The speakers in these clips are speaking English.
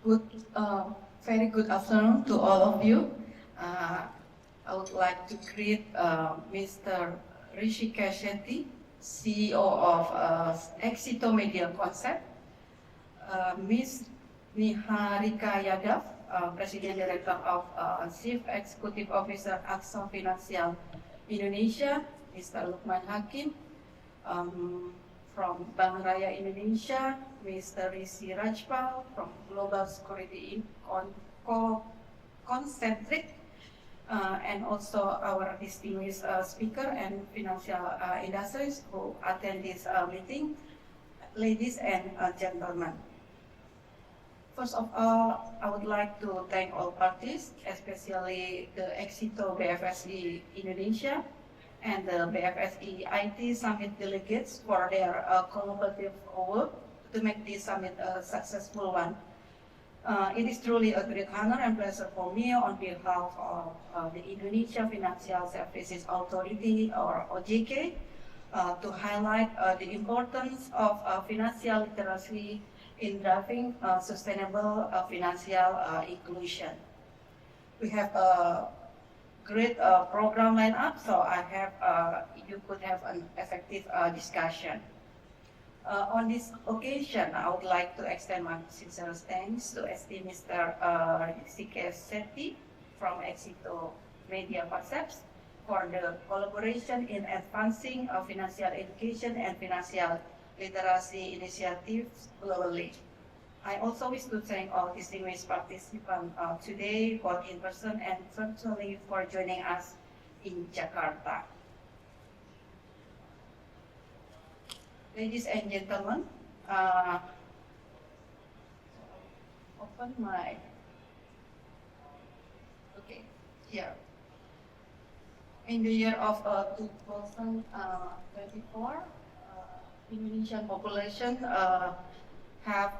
Good, very good afternoon to all of you. Uh, I would like to greet Mr. Rishikesh Shetty, CEO of Exito Media Concept, Ms. Niharika Yadav, President Director of Chief Executive Officer AXA Financial Indonesia, Mr. Lukman Hakim, um, from Bank Raya Indonesia, Mr. Rishi Rajpal from Global Security Concentric, and also our distinguished speaker and financial industries who attend this meeting, ladies and gentlemen. First of all, I would like to thank all parties, especially the Exito BFSI Indonesia and the BFSI IT Summit delegates for their collaborative work to make this summit a successful one. It is truly a great honor and pleasure for me on behalf of the Indonesia Financial Services Authority, or OJK, to highlight the importance of financial literacy in driving sustainable financial inclusion. We have a great program lineup, so I have you could have an effective discussion. On this occasion, I would like to extend my sincere thanks to esteemed Mr. Rishikesh Shetty from Exito Media Concepts for the collaboration in advancing financial education and financial literacy initiatives globally. I also wish to thank all distinguished participants today, both in person and virtually, for joining us in Jakarta. Ladies and gentlemen, open my, okay, here. In the year of 2024, Indonesian population have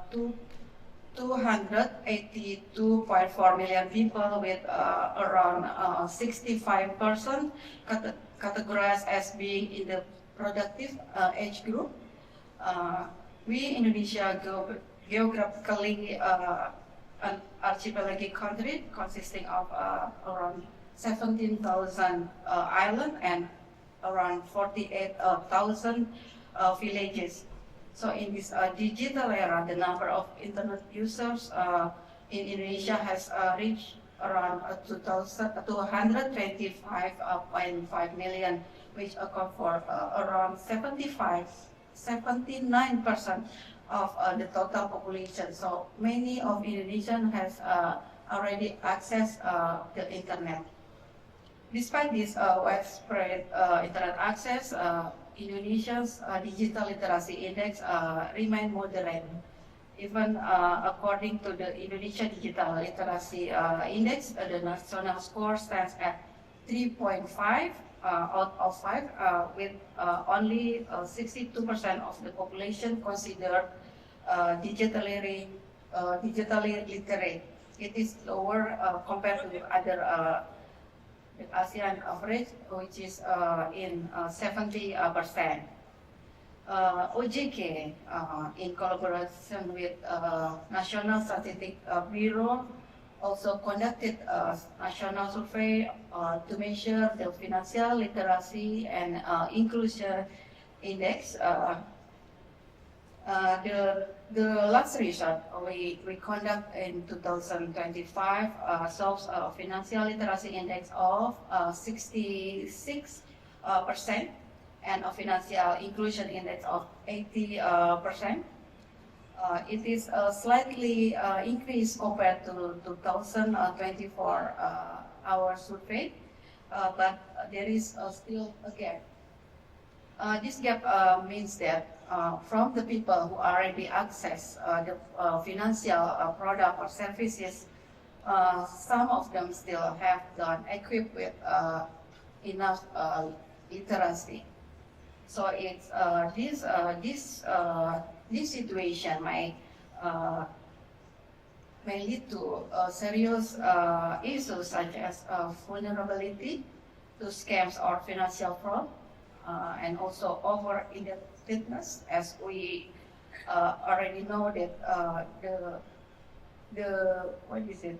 282.4 million people with around 65% categorized as being in the productive age group. We, Indonesia, geographically an archipelagic country consisting of around 17,000 islands and around 48,000 villages. So in this digital era, the number of internet users in Indonesia has reached around 225.5 million, which account for around 79% of the total population. So many of Indonesians has already access the internet. Despite this widespread internet access, Indonesia's digital literacy index remain moderate. Even according to the Indonesia Digital Literacy Index, the national score stands at 3.5 out of 5, with only 62% of the population considered digitally literate. It is lower compared to other the ASEAN average, which is in 70%. OJK, in collaboration with National Statistic Bureau, also conducted a national survey to measure the financial literacy and inclusion index. The last result we conduct in 2025 shows a financial literacy index of 66% and a financial inclusion index of 80%. It is slightly increased compared to 2024 our survey, but there is still a gap. This gap means that from the people who already access the financial product or services, some of them still have not equipped with enough literacy. So it's this situation may lead to serious issues such as vulnerability to scams or financial fraud, and also over-indebtedness, as we already know that what is it?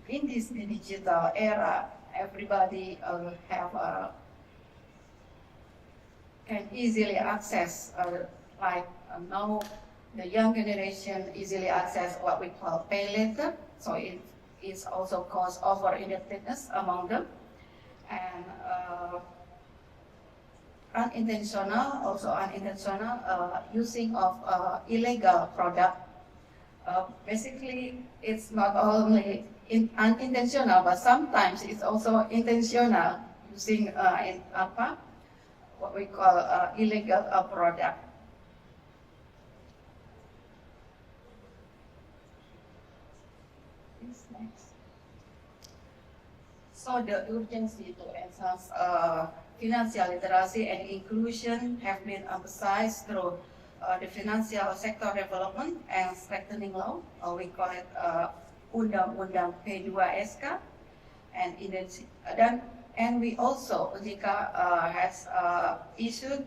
In this digital era, everybody can easily access, now the young generation easily access what we call pay later. So it is also cause over indebtedness among them, and unintentional using of illegal product. Basically, it's not only unintentional, but sometimes it's also intentional using what we call illegal product. Next. So the urgency to enhance financial literacy and inclusion have been emphasized through the financial sector development and strengthening law. We call it Undang-Undang P2SK, and we also OJK has issued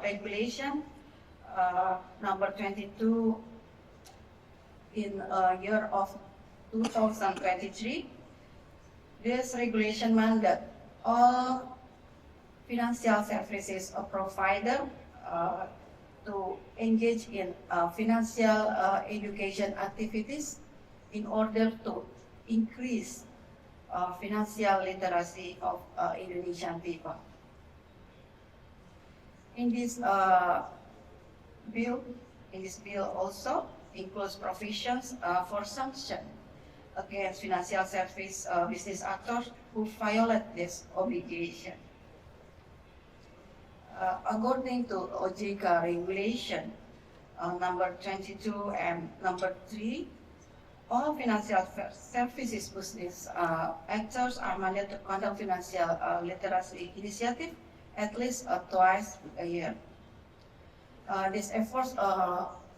regulation number 22 in year of 2023. This regulation mandate all financial services provider to engage in financial education activities in order to increase financial literacy of Indonesian people. In this bill also includes provisions for sanction against financial service business actors who violate this obligation. According to OJK regulation number 22 and number 3, all financial services business actors are mandated to conduct financial literacy initiative at least twice a year. These efforts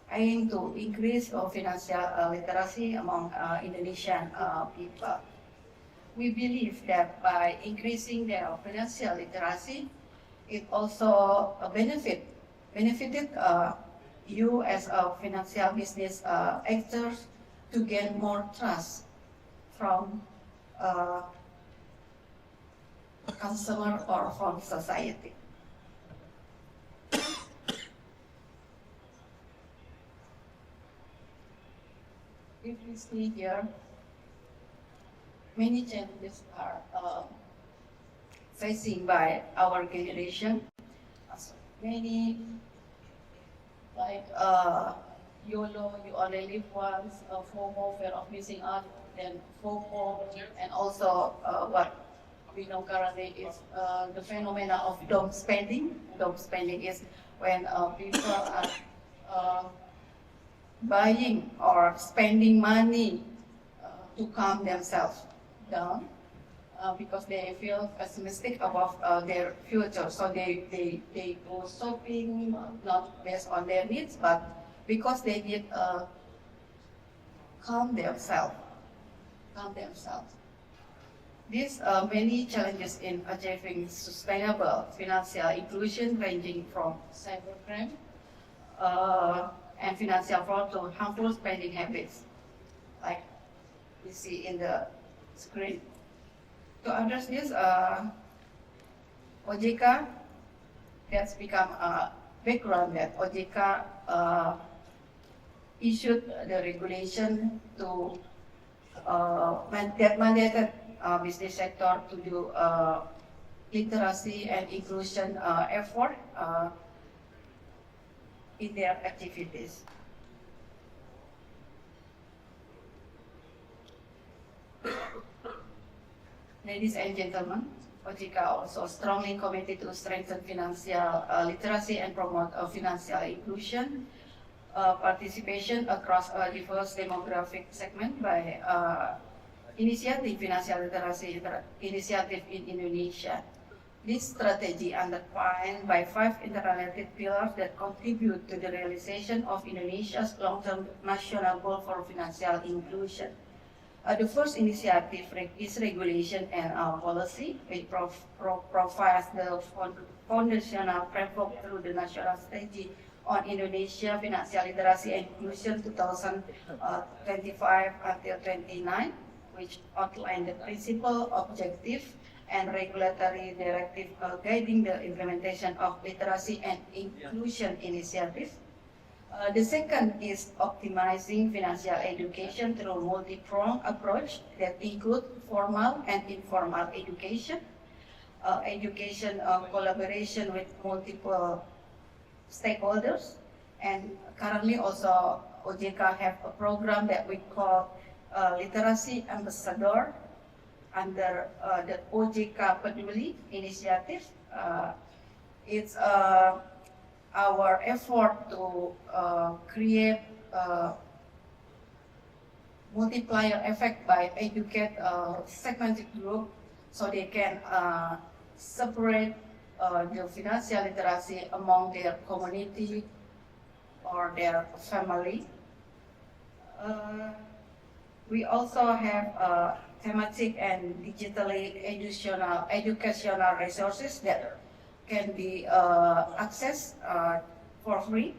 aim to increase financial literacy among Indonesian people. We believe that by increasing their financial literacy, it also benefited you as a financial business actors to gain more trust from consumer or from society. If we see here, many challenges are facing by our generation. Many, like YOLO, you only live once, FOMO, fear of missing out, then FOMO, and also what we know currently is the phenomena of dumb spending. Dumb spending is when people are buying or spending money to calm themselves down because they feel pessimistic about their future. So they go shopping not based on their needs, but because they need calm themselves. These many challenges in achieving sustainable financial inclusion, ranging from cybercrime and financial fraud to harmful spending habits, like we see in the screen. To address this, OJK has become a background that OJK issued the regulation to that mandated business sector to do literacy and inclusion effort in their activities. Ladies and gentlemen, OJK also strongly committed to strengthen financial literacy and promote financial inclusion, participation across a diverse demographic segment by initiating financial literacy initiative in Indonesia. This strategy underpinned by 5 interrelated pillars that contribute to the realization of Indonesia's long-term national goal for financial inclusion. The first initiative is regulation and policy, which provides the foundational framework through the national strategy on Indonesia Financial Literacy and Inclusion 2025 until 29, which outline the principle, objective, and regulatory directive guiding the implementation of literacy and inclusion initiatives. The second is optimizing financial education through multi-pronged approach that include formal and informal education, collaboration with multiple stakeholders, and currently also OJK have a program that we call Literacy Ambassador under the OJK Peduli initiative. It's our effort to create multiplier effect by educate segmented group so they can separate the financial literacy among their community or their family. We also have thematic and digitally educational resources that can be accessed for free.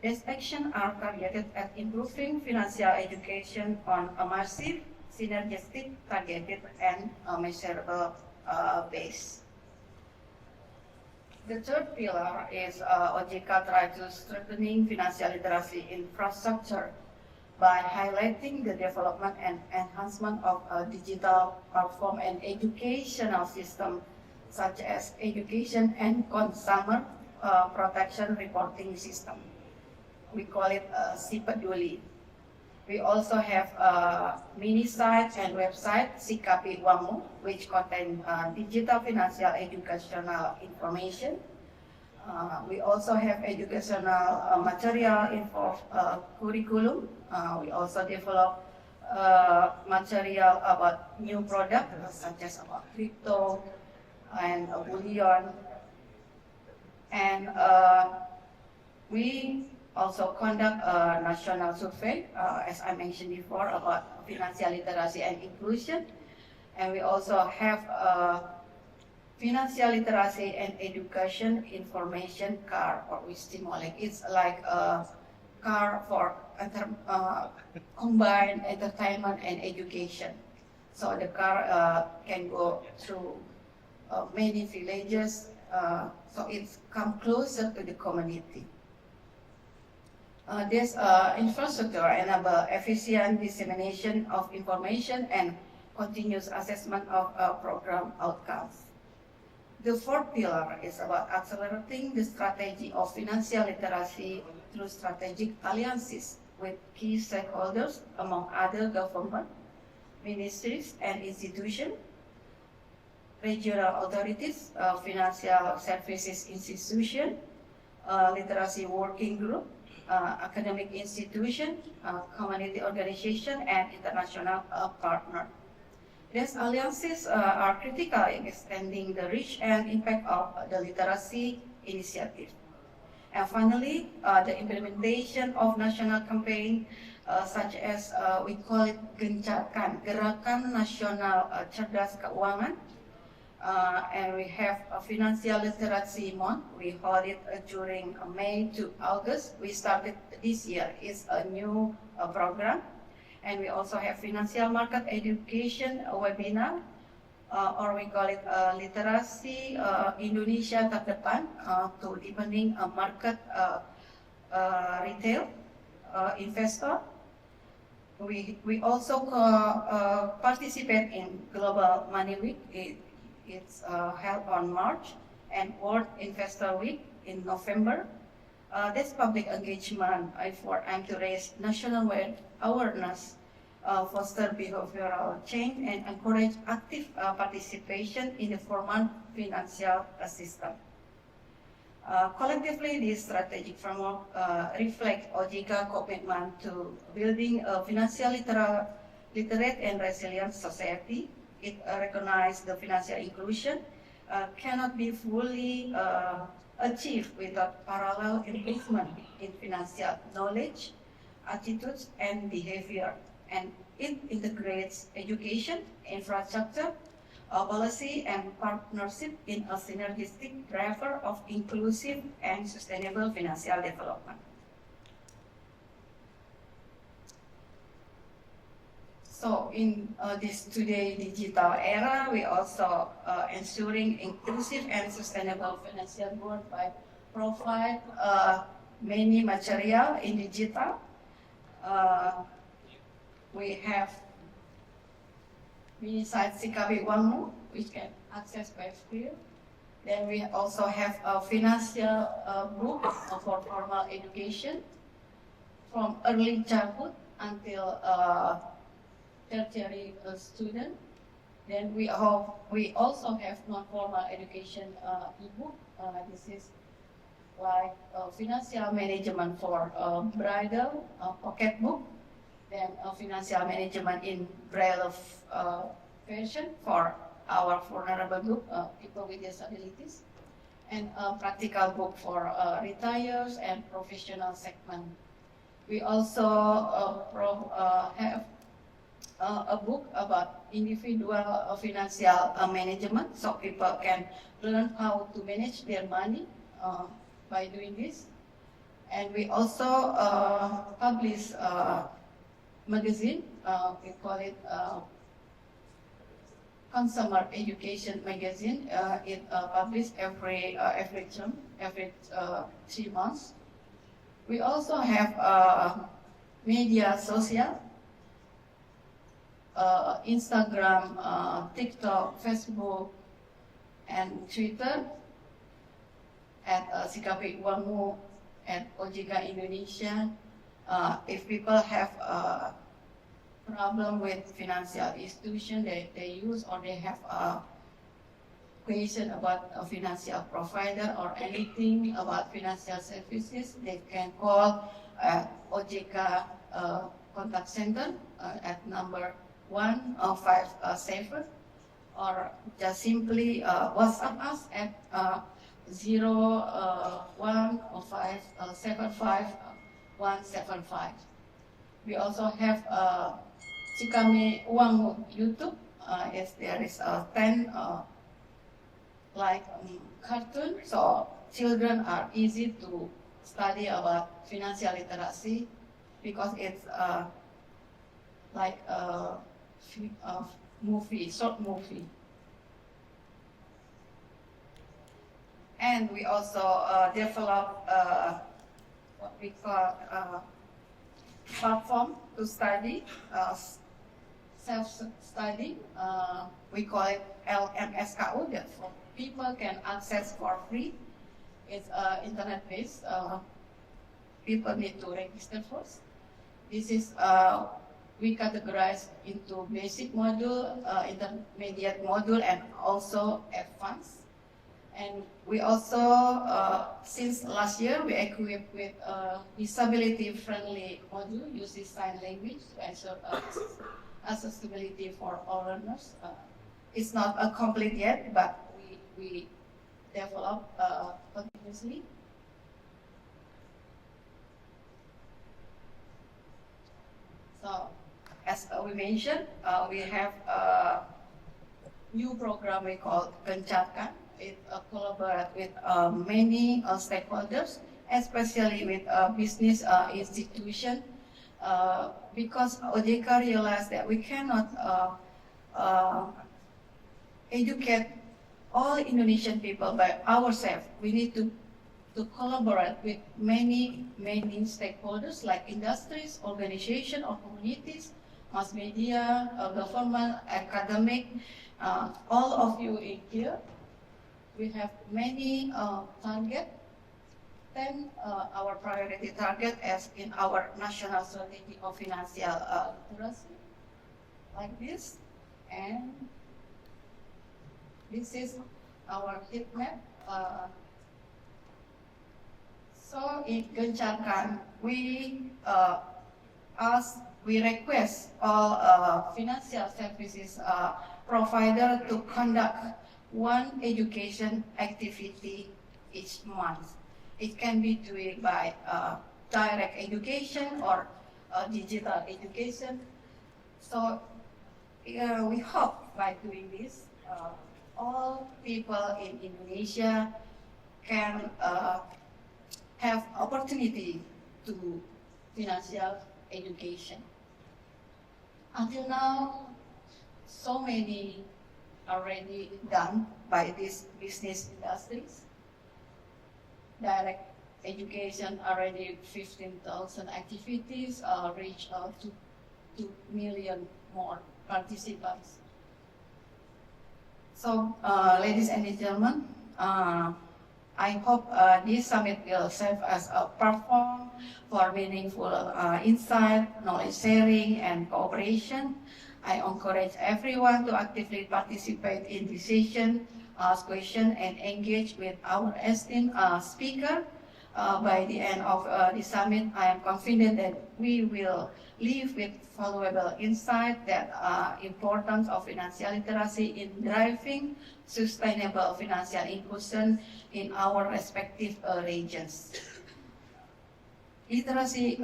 These actions are targeted at improving financial education on a massive, synergistic, targeted, and measurable base. The third pillar is OJK tries to strengthening financial literacy infrastructure by highlighting the development and enhancement of a digital platform and educational system such as education and consumer protection reporting system. We call it SiPeduli. We also have a mini site and website, Sikapi Uangmu, which contain digital financial educational information. We also have educational material info curriculum. We also develop material about new products such as about crypto and bullion. And we also conduct a national survey, as I mentioned before, about financial literacy and inclusion. And we also have financial literacy and education information card, or we stimulate. It's like a card for combined entertainment and education. So the card can go through many villages, so it's come closer to the community. This infrastructure enable efficient dissemination of information and continuous assessment of program outcomes. The fourth pillar is about accelerating the strategy of financial literacy through strategic alliances with key stakeholders, among other government, ministries and institutions, regional authorities, financial services institution, literacy working group, academic institution, community organization, and international partner. These alliances are critical in extending the reach and impact of the literacy initiative. And finally, the implementation of national campaign such as we call it Gencarkan, Gerakan Nasional Cerdas Keuangan, and we have a financial literacy month. We hold it during May to August. We started this year. It's a new program. And we also have financial market education webinar, or we call it Literasi Indonesia Terdepan, to deepening market retail investor. We also participate in Global Money Week. It's held on March, and World Investor Week in November. This public engagement effort aims to raise national awareness, foster behavioral change, and encourage active participation in the formal financial system. Collectively, this strategic framework reflects OJK commitment to building a financial literate and resilient society. It recognizes the financial inclusion cannot be fully achieved without parallel improvement in financial knowledge, attitudes, and behavior. And it integrates education, infrastructure, policy and partnership in a synergistic driver of inclusive and sustainable financial development. So in this today digital era, we also ensuring inclusive and sustainable financial growth by provide many material in digital. We have mini site Sikabi Wanmu, which can access by free. Then we also have a financial book for formal education from early childhood until tertiary student. Then we also have non-formal education ebook. This is like financial management for bridal pocketbook, then financial management in braille version for our vulnerable group, people with disabilities, and a practical book for retirees and professional segment. We also have a book about individual financial management, so people can learn how to manage their money by doing this. And we also publish magazine, we call it Consumer Education Magazine. It published every term, every 3 months. We also have media social, Instagram, TikTok, Facebook, and Twitter at Sikabi Wanmu at OJK Indonesia. If people have a problem with financial institution they use, or they have a question about a financial provider or anything about financial services, they can call OJK contact center at number 157, or just simply WhatsApp us at 010575 We also have Sikami Uang YouTube. Yes, there is 10 cartoon, so children are easy to study about financial literacy because it's like a short movie. And we also develop what we call platform to study, self-study. We call it LMSKU, that people can access for free. It's internet-based. People need to register first. This is we categorize into basic module, intermediate module, and also advanced. And we also, since last year, we equipped with a disability-friendly module, uses sign language to ensure accessibility for all learners. It's not complete yet, but we develop continuously. So, as we mentioned, we have a new program we call Gencarkan. It collaborates with many stakeholders, especially with business institution, because OJK realized that we cannot educate all Indonesian people by ourselves. We need to collaborate with many stakeholders like industries, organizations, or communities, mass media, government, academic, all of you in here. We have many targets. 10 our priority target as in our national strategy of financial literacy, like this. And this is our heat map. So in Gencarkan, we request all financial services provider to conduct one education activity each month. It can be doing by direct education or digital education. So we hope by doing this, all people in Indonesia can have opportunity to financial education. Until now, so many already done by these business industries. Direct education already 15,000 activities reach out to 2 million more participants. So, ladies and gentlemen, I hope this summit will serve as a platform for meaningful insight, knowledge sharing, and cooperation. I encourage everyone to actively participate in this session, ask questions, and engage with our esteemed speaker. By the end of the summit, I am confident that we will leave with valuable insight that importance of financial literacy in driving sustainable financial inclusion in our respective regions. Literacy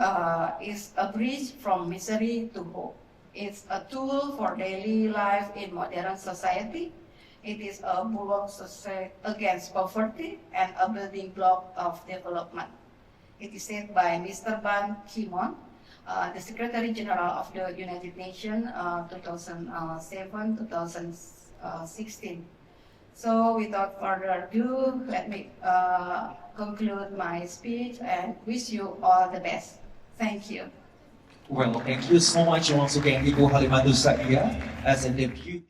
is a bridge from misery to hope. It's a tool for daily life in modern society. It is a bulwark against poverty and a building block of development. It is said by Mr. Ban Ki-moon, the Secretary General of the United Nations, 2007-2016. So without further ado, let me conclude my speech and wish you all the best. Thank you. Well, thank you so much once again, Ibu Halimantus Saia, as a deputy.